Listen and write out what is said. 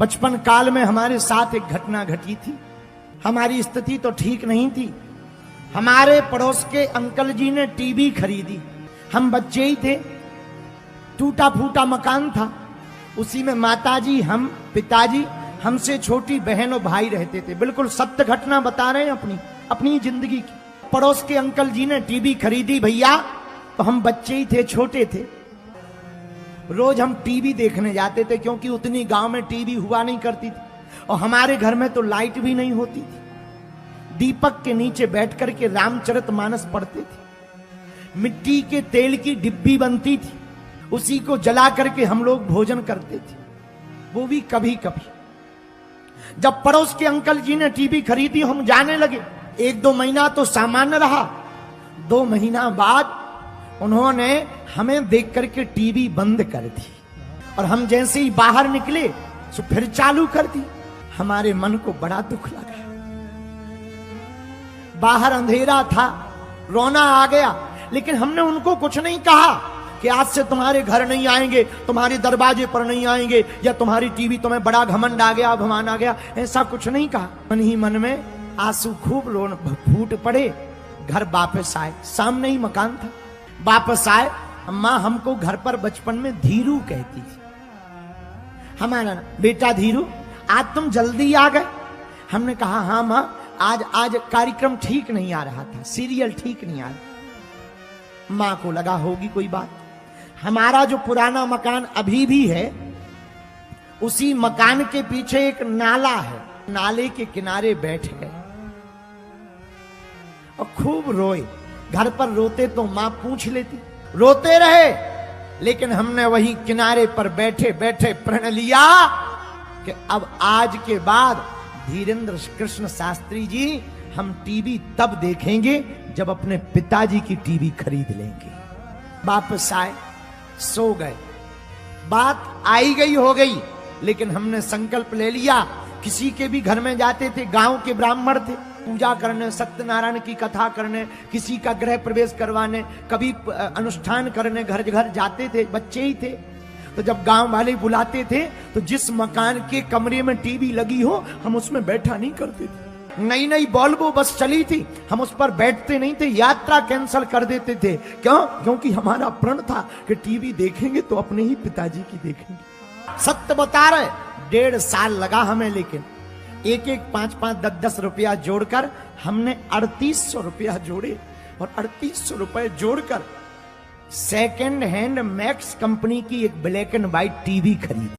बचपन काल में हमारे साथ एक घटना घटी थी। हमारी स्थिति तो ठीक नहीं थी। हमारे पड़ोस के अंकल जी ने टीवी खरीदी। हम बच्चे ही थे, टूटा फूटा मकान था। उसी में माताजी, हम, पिताजी, हमसे छोटी बहन और भाई रहते थे। बिल्कुल सत्य घटना बता रहे हैं अपनी जिंदगी की। पड़ोस के अंकल जी ने टीवी खरीदी भैया, तो हम बच्चे ही थे, छोटे थे। रोज हम टीवी देखने जाते थे, क्योंकि उतनी गांव में टीवी हुआ नहीं करती थी और हमारे घर में तो लाइट भी नहीं होती थी। दीपक के नीचे बैठ करके रामचरितमानस पढ़ते थे। मिट्टी के तेल की डिब्बी बनती थी, उसी को जला करके हम लोग भोजन करते थे, वो भी कभी कभी। जब पड़ोस के अंकल जी ने टीवी खरीदी, हम जाने लगे। 1-2 महीना तो सामान्य रहा। 2 महीना बाद उन्होंने हमें देख करके टीवी बंद कर दी और हम जैसे ही बाहर निकले तो फिर चालू कर दी। हमारे मन को बड़ा दुख लगा। बाहर अंधेरा था, रोना आ गया, लेकिन हमने उनको कुछ नहीं कहा कि आज से तुम्हारे घर नहीं आएंगे, तुम्हारे दरवाजे पर नहीं आएंगे, या तुम्हारी टीवी तुम्हें बड़ा घमंड आ गया, अभिमान आ गया। ऐसा कुछ नहीं कहा। मन ही मन में आंसू खूब रोन फूट पड़े। घर वापस आए, सामने ही मकान था। वापस आए, अम्मा हमको घर पर बचपन में धीरू कहती थी। हमारा बेटा धीरू, आज तुम जल्दी आ गए। हमने कहा हाँ माँ, आज कार्यक्रम ठीक नहीं आ रहा था, सीरियल ठीक नहीं आ रहा। माँ को लगा होगी कोई बात। हमारा जो पुराना मकान अभी भी है, उसी मकान के पीछे एक नाला है। नाले के किनारे बैठ गए और खूब रोए। घर पर रोते तो मां पूछ लेती, रोते रहे, लेकिन हमने वही किनारे पर बैठे बैठे प्रण लिया कि अब आज के बाद धीरेन्द्र कृष्ण शास्त्री जी, हम टीवी तब देखेंगे जब अपने पिताजी की टीवी खरीद लेंगे। वापस आए, सो गए। बात आई गई हो गई, लेकिन हमने संकल्प ले लिया। किसी के भी घर में जाते थे, गांव के ब्राह्मण थे, पूजा करने, सत्यनारायण की कथा करने, किसी का गृह प्रवेश करवाने, कभी अनुष्ठान करने घर घर जाते थे। बच्चे ही थे, तो जब गांव वाले बुलाते थे तो जिस मकान के कमरे में टीवी लगी हो, हम उसमें बैठा नहीं करते थे। नई नई बॉल्बो बस चली थी, हम उस पर बैठते नहीं थे, यात्रा कैंसिल कर देते थे। क्यों? क्योंकि हमारा प्रण था कि टीवी देखेंगे तो अपने ही पिताजी की देखेंगे। सत्य बता रहे, 1.5 साल लगा हमें, लेकिन एक 5-5, 10-10 रुपया जोड़कर हमने 3800 रुपया जोड़े और 3800 रुपए जोड़कर सेकेंड हैंड मैक्स कंपनी की एक ब्लैक एंड व्हाइट टीवी खरीदी।